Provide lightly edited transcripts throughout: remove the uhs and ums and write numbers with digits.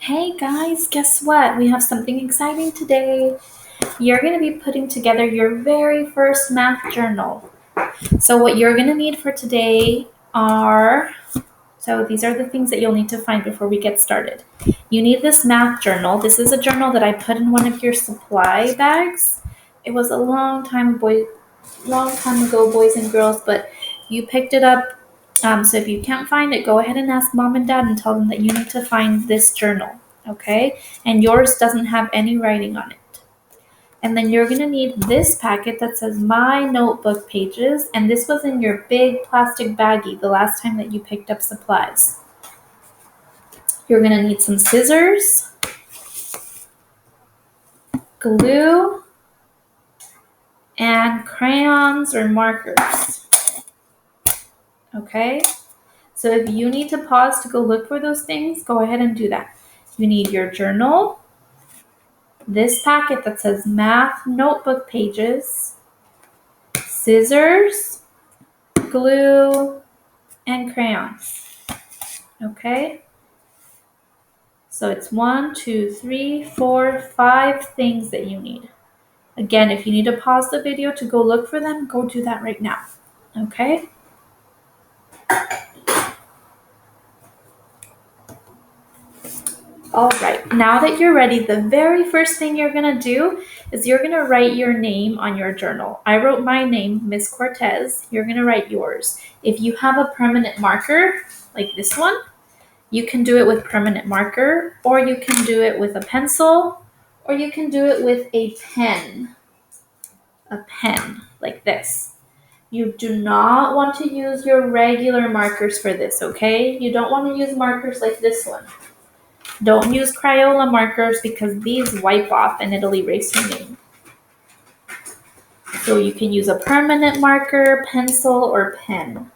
Hey guys, guess what? We have something exciting today. You're going to be putting together your very first math journal. So, what you're going to need for today these are the things that you'll need to find before we get started. You need this math journal. This is a journal that I put in one of your supply bags. It was a long time ago, boys and girls, but you picked it up. So if you can't find it, go ahead and ask mom and dad and tell them that you need to find this journal, okay? And yours doesn't have any writing on it. And then you're gonna need this packet that says My Notebook Pages, and this was in your big plastic baggie the last time that you picked up supplies. You're gonna need some scissors, glue, and crayons or markers, okay? So if you need to pause to go look for those things, go ahead and do that. You need your journal, this packet that says Math Notebook Pages, scissors, glue, and crayons. Okay? So it's 1, 2, 3, 4, 5 things that you need. Again, if you need to pause the video to go look for them, go do that right now. Okay? All right, now that you're ready, the very first thing you're gonna do is you're gonna write your name on your journal. I wrote my name, Miss Cortez. You're gonna write yours. If you have a permanent marker, like this one, you can do it with permanent marker, or you can do it with a pencil, or you can do it with a pen, like this. You do not want to use your regular markers for this, okay? You don't want to use markers like this one. Don't use Crayola markers because these wipe off and it'll erase your name. So you can use a permanent marker, pencil, or pen.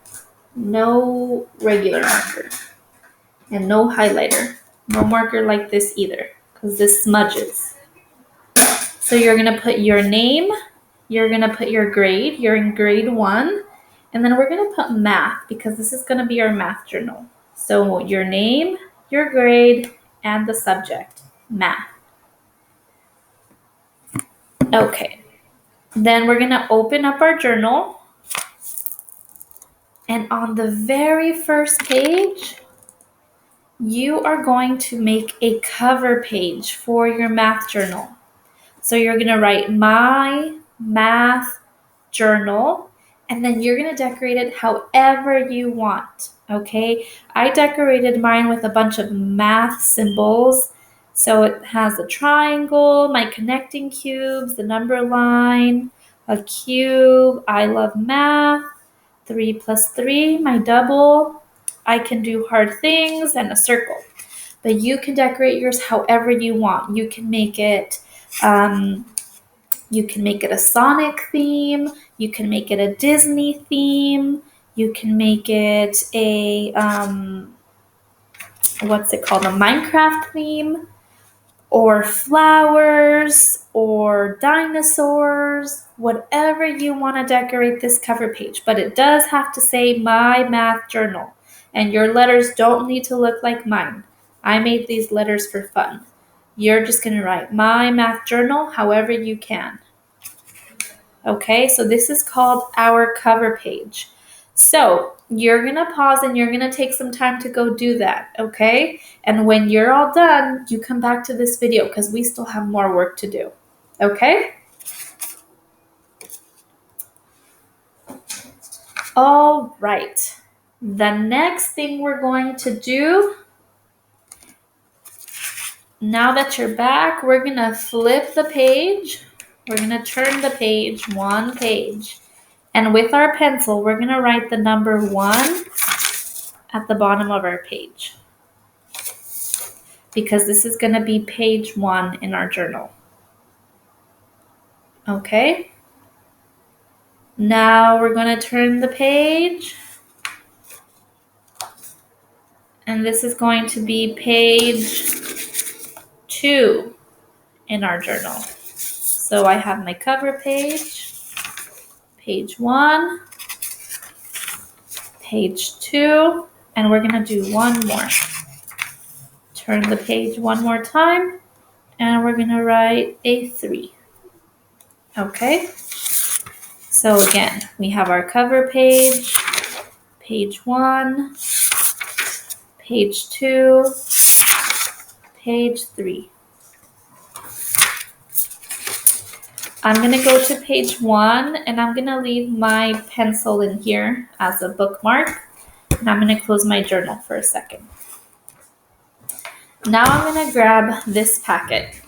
No regular marker. And no highlighter. No marker like this either because this smudges. So you're going to put your name, you're going to put your grade, you're in grade 1, and then we're going to put math because this is going to be our math journal. So your name, your grade, and the subject, math. Okay, then we're going to open up our journal, and on the very first page, you are going to make a cover page for your math journal. So you're going to write My Math Journal, and then you're going to decorate it however you want, okay? I decorated mine with a bunch of math symbols. So it has a triangle, my connecting cubes, the number line, a cube, I love math, 3 plus 3, my double, I can do hard things, and a circle. But you can decorate yours however you want. You can make it a Sonic theme. You can make it a Disney theme. You can make it a a Minecraft theme, or flowers, or dinosaurs, whatever you want to decorate this cover page. But it does have to say My Math Journal, and your letters don't need to look like mine. I made these letters for fun. You're just going to write My Math Journal however you can. Okay, so this is called our cover page. So you're going to pause and you're going to take some time to go do that, okay? And when you're all done, you come back to this video because we still have more work to do, okay? All right. The next thing we're going to do, now that you're back, we're going to flip the page. We're going to turn the page, one page. And with our pencil, we're going to write the number 1 at the bottom of our page, because this is going to be page 1 in our journal. Okay? Now we're going to turn the page, and this is going to be page 2 in our journal. So I have my cover page, page 1, page 2, and we're going to do one more. Turn the page one more time, and we're going to write a 3. Okay? So again, we have our cover page, page 1, page 2, page 3. I'm going to go to page 1, and I'm going to leave my pencil in here as a bookmark, and I'm going to close my journal for a second. Now I'm going to grab this packet,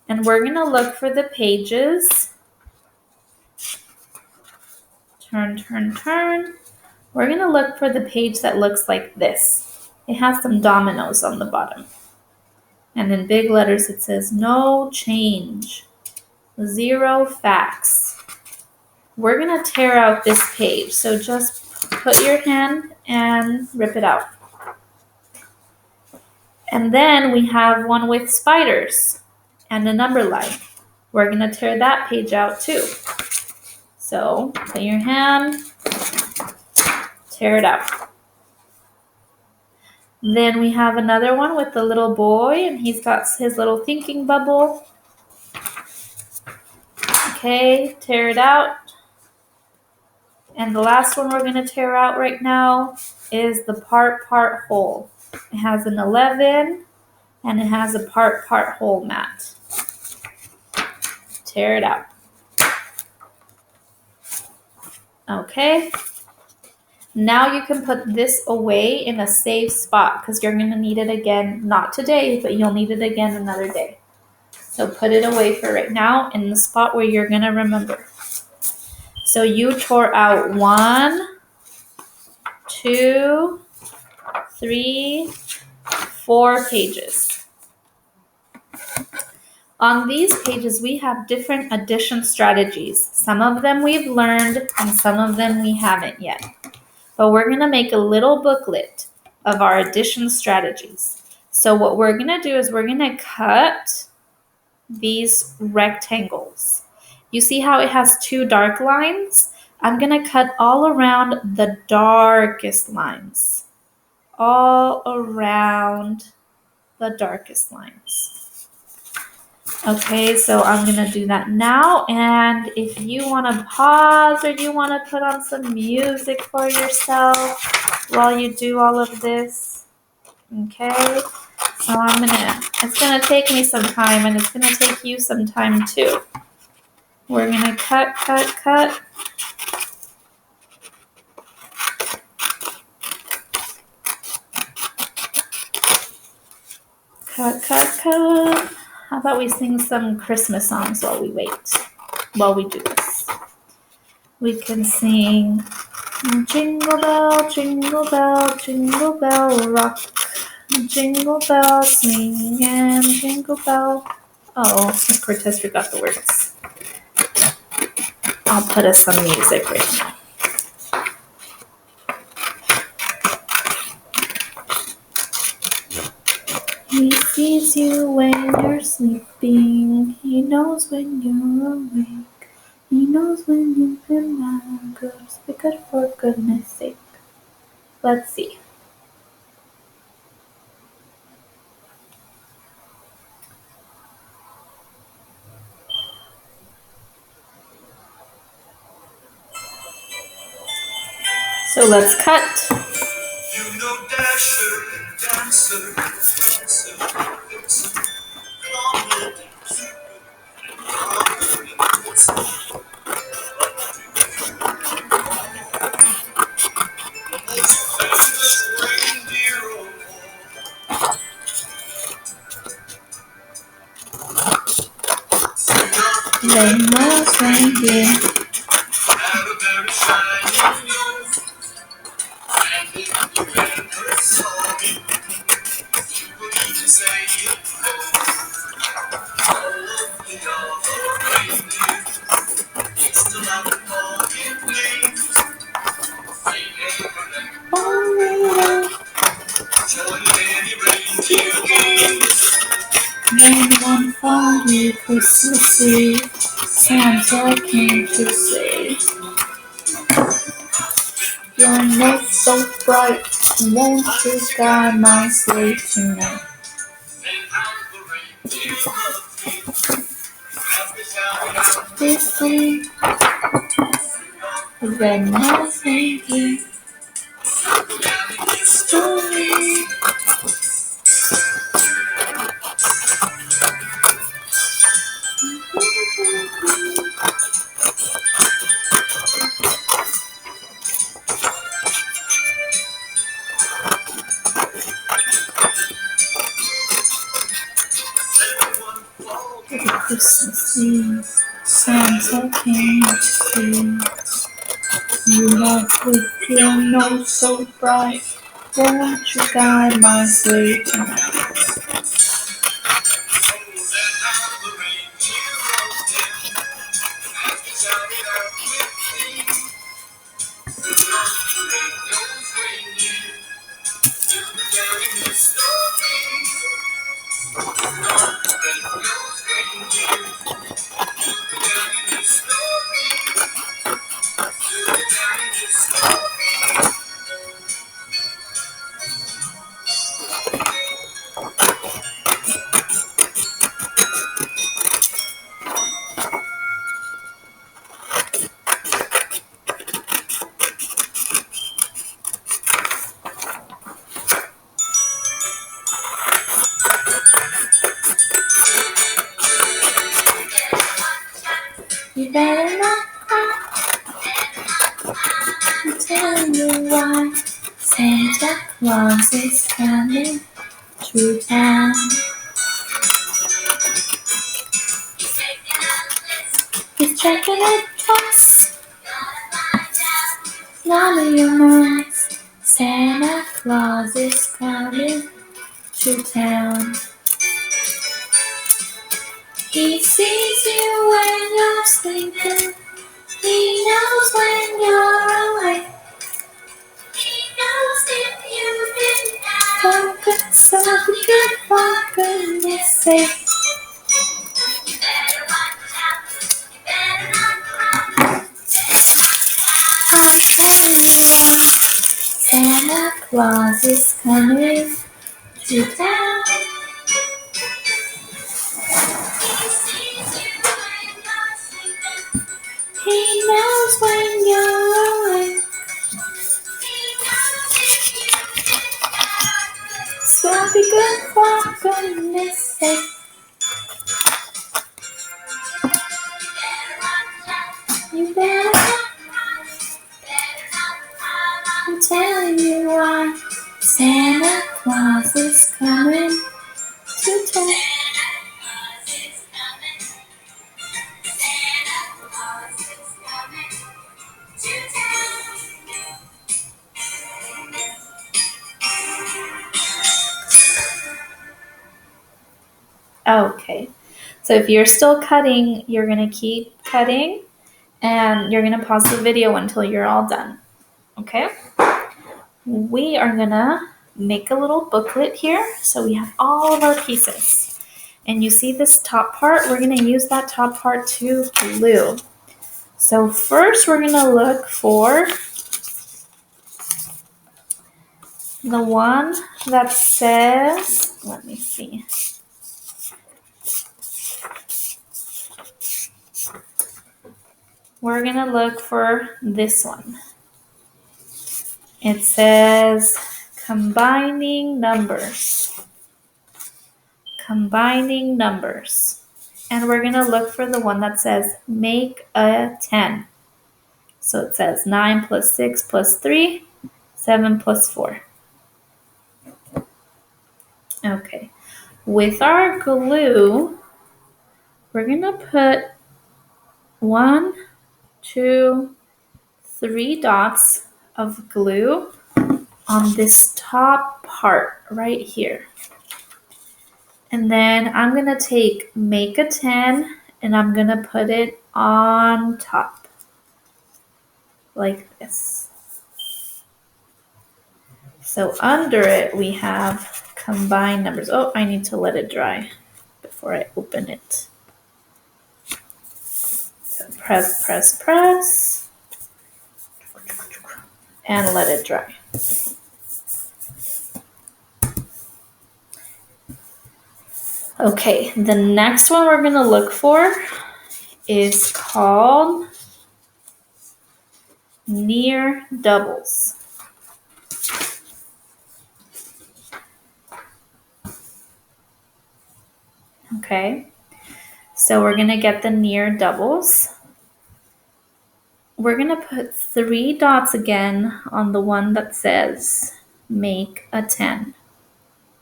and we're going to look for the pages. Turn, turn, turn. We're going to look for the page that looks like this. It has some dominoes on the bottom. And in big letters it says, no change, 0 facts. We're going to tear out this page. So just put your hand and rip it out. And then we have one with spiders and a number line. We're going to tear that page out too. So put your hand, tear it out. Then we have another one with the little boy, and he's got his little thinking bubble. Okay, tear it out. And the last one we're going to tear out right now is the part whole. It has an 11, and it has a part whole mat. Tear it out. Okay. Now you can put this away in a safe spot because you're going to need it again, not today, but you'll need it again another day. So put it away for right now in the spot where you're going to remember. So you tore out 1, 2, 3, 4 pages. On these pages, we have different addition strategies. Some of them we've learned and some of them we haven't yet. But we're going to make a little booklet of our addition strategies. So what we're going to do is we're going to cut these rectangles. You see how it has 2 dark lines? I'm going to cut all around the darkest lines. All around the darkest lines. Okay, so I'm going to do that now, and if you want to pause or you want to put on some music for yourself while you do all of this, okay, so it's going to take me some time, and it's going to take you some time too. We're going to cut, cut, cut. Cut, cut, cut. How about we sing some Christmas songs while we do this? We can sing Jingle Bell, Jingle Bell, Jingle Bell Rock. Jingle Bell swing and Jingle Bell. Oh, Cortez forgot the words. I'll put us some music right now. He sees you when you're sleeping. He knows when you're awake. He knows when you've been bad. Girls, be good for goodness sake. Let's see. So let's cut. You know Dasher, Dancer, Dancer, Vixen, Comet, Cupid, and Vixen. The most reindeer have a very shiny nose, and if you ever saw him, you would even say it goes. All of the other reindeer still have the pumpkin names. They never let join any reindeer games. Then one foggy Christmas Eve, Santa came to say, Your note so bright, won't you guide my sleigh tonight? This sweet, red nose thinking, story. Christmas Eve, Santa came to see. Rudolph with your nose so bright, won't you guide my sleigh tonight? You better not cry, I'm telling you why. Santa Claus is coming to town. He's checking it twice, none of your minds. Santa Claus is coming to town. He sees you when you're sleeping. He knows when you're awake. He knows if you've been out. For good, so good, for goodness sake. You better watch out. You better not cry. I'm telling you why. Santa Claus is coming to town. He sees you when you're sleeping. He knows when you're awake. So be good for goodness sake. You better not cry. I'm telling you why. Santa Claus is coming to town. Okay, so if you're still cutting, you're going to keep cutting and you're going to pause the video until you're all done. Okay? We are going to make a little booklet here. So we have all of our pieces. And you see this top part? We're going to use that top part to glue. So first we're going to look for the one that says, let me see. We're going to look for this one. It says combining numbers. Combining numbers. And we're going to look for the one that says make a 10. So it says 9 plus 6 plus 3, 7 plus 4. Okay. With our glue, we're going to put 1, 2, 3 dots of glue on this top part right here. And then I'm going to take make a 10 and I'm going to put it on top like this. So under it we have combined numbers. Oh, I need to let it dry before I open it. So press, press, press. and let it dry. Okay, the next one we're going to look for is called near doubles. Okay, so we're going to get the near doubles. We're going to put 3 dots again on the one that says make a 10.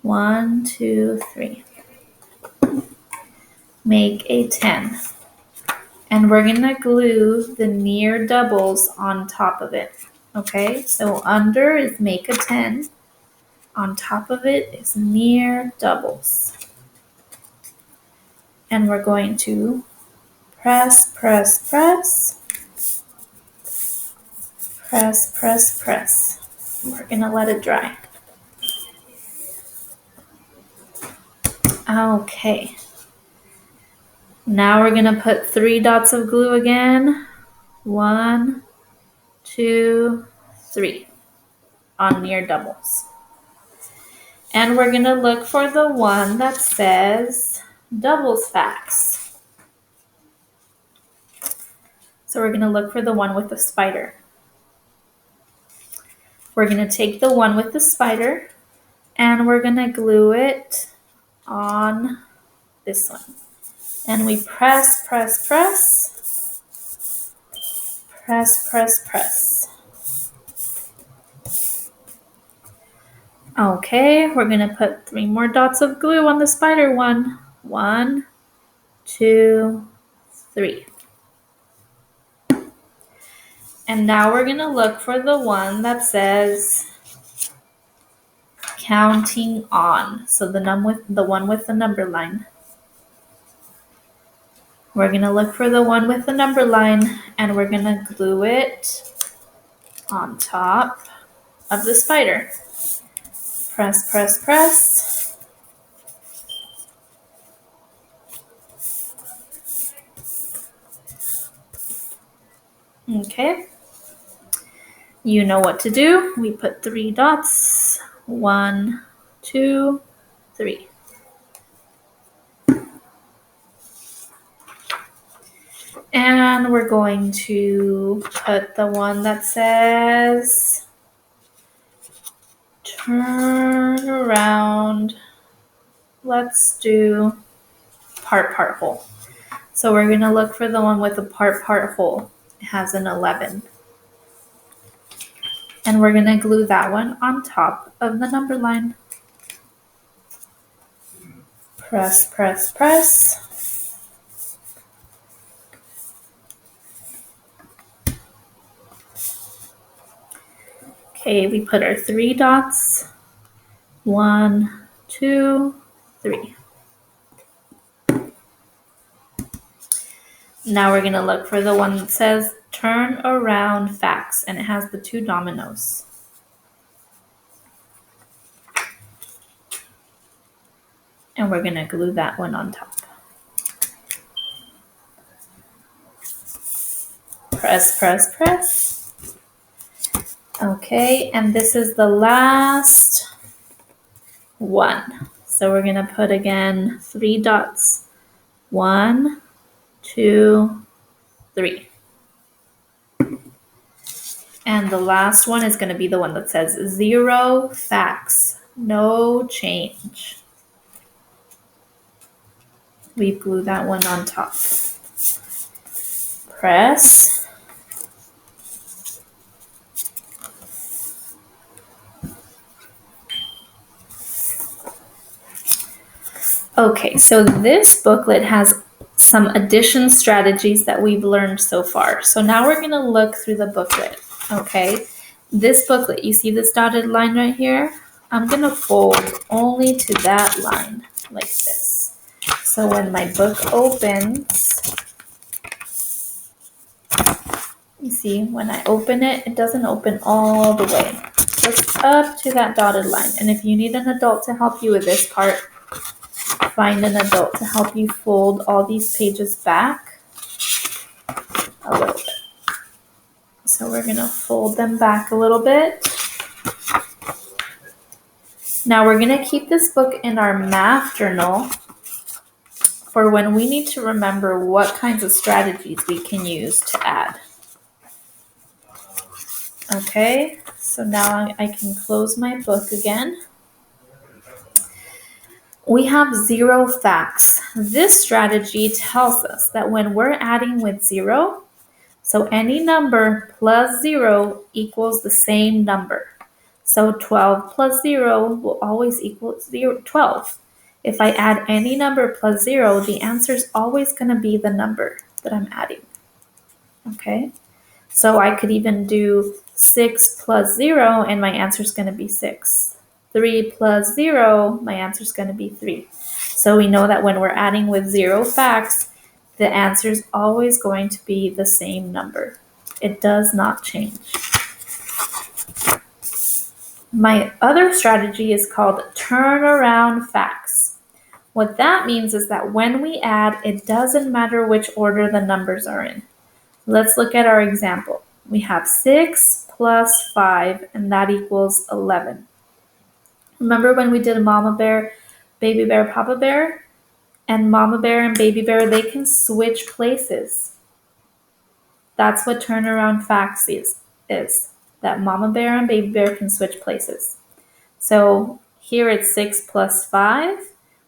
1, 2, 3. Make a 10. And we're going to glue the near doubles on top of it. Okay, so under is make a 10. On top of it is near doubles. And we're going to press, press, press. Press, press, press. We're going to let it dry. Okay. Now we're going to put 3 dots of glue again. 1, 2, 3 on near doubles. And we're going to look for the one that says doubles facts. So we're going to look for the one with the spider. We're going to take the one with the spider and we're going to glue it on this one. And we press, press, press. Press, press, press. Okay, we're going to put 3 more dots of glue on the spider one. 1, 2, 3. And now we're going to look for the one that says counting on. So the one with the number line. We're going to look for the one with the number line and we're going to glue it on top of the spider. Press, press, press. Okay. You know what to do. We put 3 dots. 1, 2, 3. And we're going to put the one that says turn around. Let's do part hole. So we're going to look for the one with the part hole. It has an 11. And we're going to glue that one on top of the number line. Press, press, press. Okay, we put our 3 dots. 1, 2, 3. Now we're going to look for the one that says turn around facts, and it has the 2 dominoes. And we're going to glue that one on top. Press, press, press. Okay, and this is the last one. So we're going to put again 3 dots. 1, 2, 3. And the last one is going to be the one that says 0 facts, no change. We glue that one on top. Press. Okay, so this booklet has some addition strategies that we've learned so far. So now we're going to look through the booklet, okay? This booklet, you see this dotted line right here? I'm going to fold only to that line like this. So when my book opens, you see, when I open it, it doesn't open all the way, just up to that dotted line. And if you need an adult to help you with this part, find an adult to help you fold all these pages back a little bit. So So we're going to fold them back a little bit. Now we're going to keep this book in our math journal for when we need to remember what kinds of strategies we can use to add. Okay, so now I can close my book again. We have zero facts. This strategy tells us that when we're adding with zero, so any number plus 0 equals the same number. So 12 plus 0 will always equal 12. If I add any number plus 0, the answer is always going to be the number that I'm adding. Okay? So I could even do 6 plus 0, and my answer is going to be 6. 3 plus 0, my answer is going to be 3. So we know that when we're adding with zero facts, the answer is always going to be the same number. It does not change. My other strategy is called turnaround facts. What that means is that when we add, it doesn't matter which order the numbers are in. Let's look at our example. We have 6 plus 5, and that equals 11. Remember when we did Mama Bear, Baby Bear, Papa Bear? And Mama Bear and Baby Bear, they can switch places. That's what turnaround facts is that Mama Bear and Baby Bear can switch places. So here it's 6 plus 5.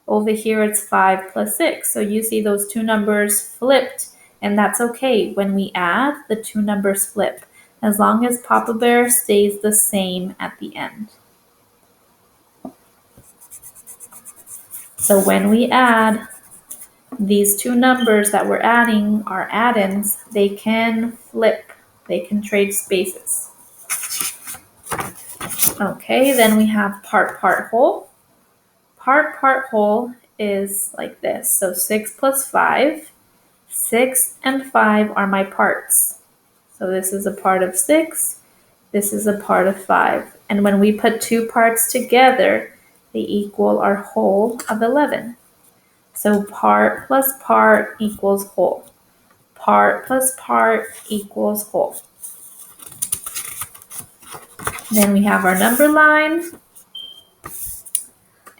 Over here it's 5 plus 6. So you see those two numbers flipped, and that's okay. When we add, the two numbers flip, as long as Papa Bear stays the same at the end. So when we add, these two numbers that we're adding are add-ins. They can flip. They can trade spaces. Okay, then we have part whole. Part whole is like this. So 6 plus 5. 6 and 5 are my parts. So this is a part of 6. This is a part of 5. And when we put two parts together, they equal our whole of 11. So part plus part equals whole. Part plus part equals whole. Then we have our number line.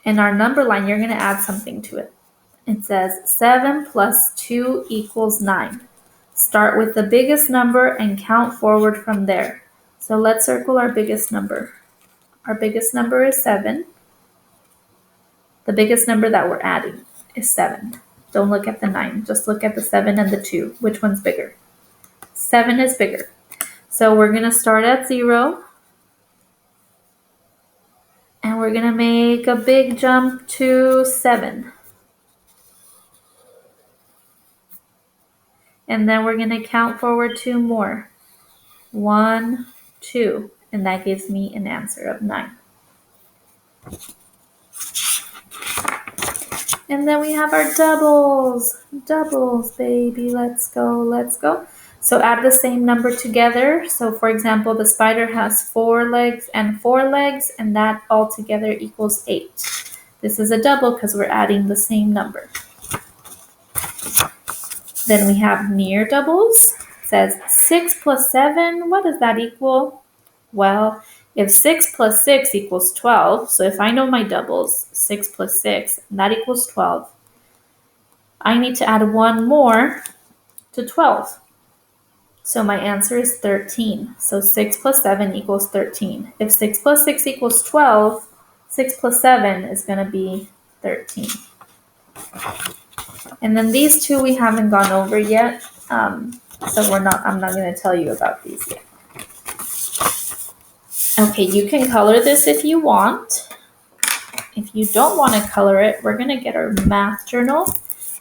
In our number line, you're going to add something to it. It says 7 plus 2 equals 9. Start with the biggest number and count forward from there. So let's circle our biggest number. Our biggest number is 7. The biggest number that we're adding is 7. Don't look at the 9. Just look at the 7 and the 2. Which one's bigger? 7 is bigger. So we're going to start at 0. And we're going to make a big jump to 7. And then we're going to count forward 2 more. 1, 2. And that gives me an answer of 9. And then we have our doubles. Doubles, baby. Let's go, let's go. So add the same number together. So for example, the spider has 4 legs and 4 legs, and that all together equals 8. This is a double because we're adding the same number. Then we have near doubles. It says 6 plus 7. What does that equal? Well, if 6 plus 6 equals 12, so if I know my doubles, 6 plus 6, that equals 12. I need to add one more to 12. So my answer is 13. So 6 plus 7 equals 13. If 6 plus 6 equals 12, 6 plus 7 is going to be 13. And then these two we haven't gone over yet. So I'm not going to tell you about these yet. Okay, you can color this if you want. If you don't want to color it, we're going to get our math journal,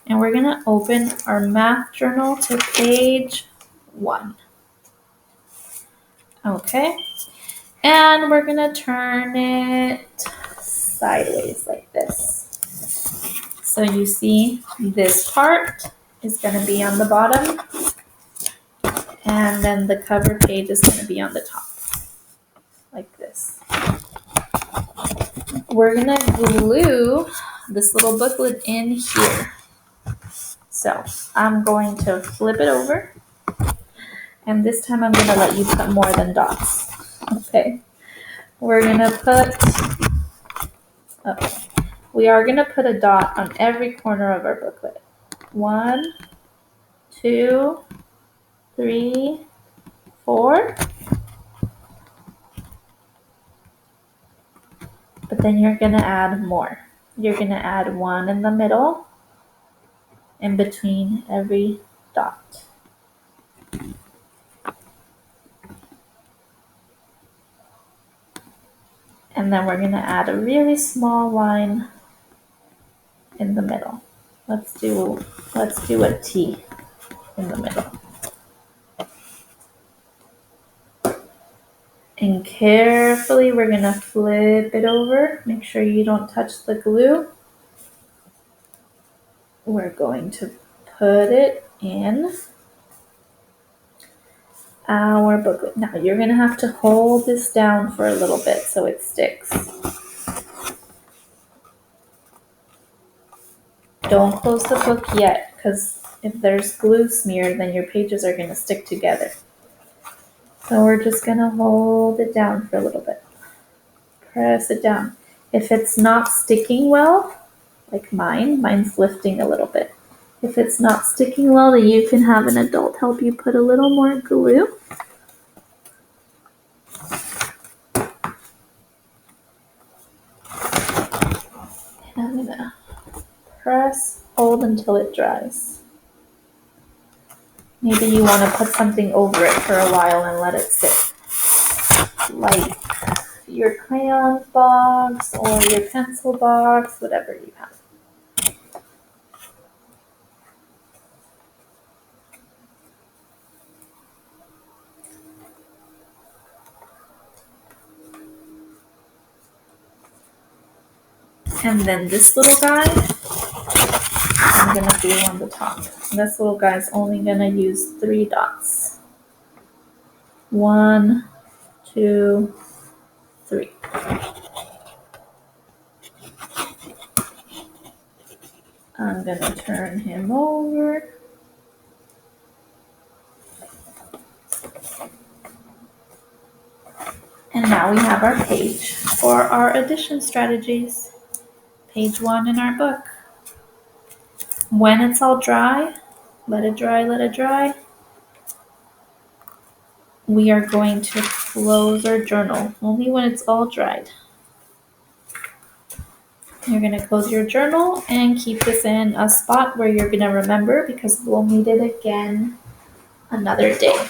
and we're going to open our math journal to page 1. Okay, and we're going to turn it sideways like this. So you see this part is going to be on the bottom, and then the cover page is going to be on the top, like this. We're going to glue this little booklet in here. So I'm going to flip it over. And this time I'm going to let you put more than dots. Okay. We're going to put, we are going to put a dot on every corner of our booklet. 1, 2, 3, 4. But then you're going to add more. You're going to add 1 in the middle, in between every dot. And then we're going to add a really small line in the middle. Let's do a T in the middle. And carefully we're going to flip it over. Make sure you don't touch the glue. We're going to put it in our booklet. Now you're going to have to hold this down for a little bit so it sticks. Don't close the book yet, because if there's glue smeared, then your pages are going to stick together. So we're just going to hold it down for a little bit. Press it down. If it's not sticking well, like mine's lifting a little bit. If it's not sticking well, then you can have an adult help you put a little more glue. And I'm going to press, hold until it dries. Maybe you want to put something over it for a while and let it sit. Like your crayon box or your pencil box, whatever you have. And then this little guy, I'm going to glue on the top. This little guy is only going to use 3 dots. 1, 2, 3. I'm going to turn him over. And now we have our page for our addition strategies. Page 1 in our book. When it's all dry, let it dry. We are going to close our journal only when it's all dried. You're going to close your journal and keep this in a spot where you're going to remember, because we'll need it again another day.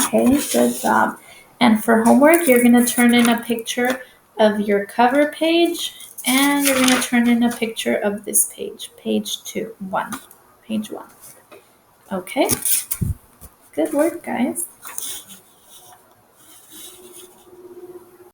Okay, good job. And for homework, you're going to turn in a picture of your cover page, and you're going to turn in a picture of this page, page 1. Okay, good work, guys.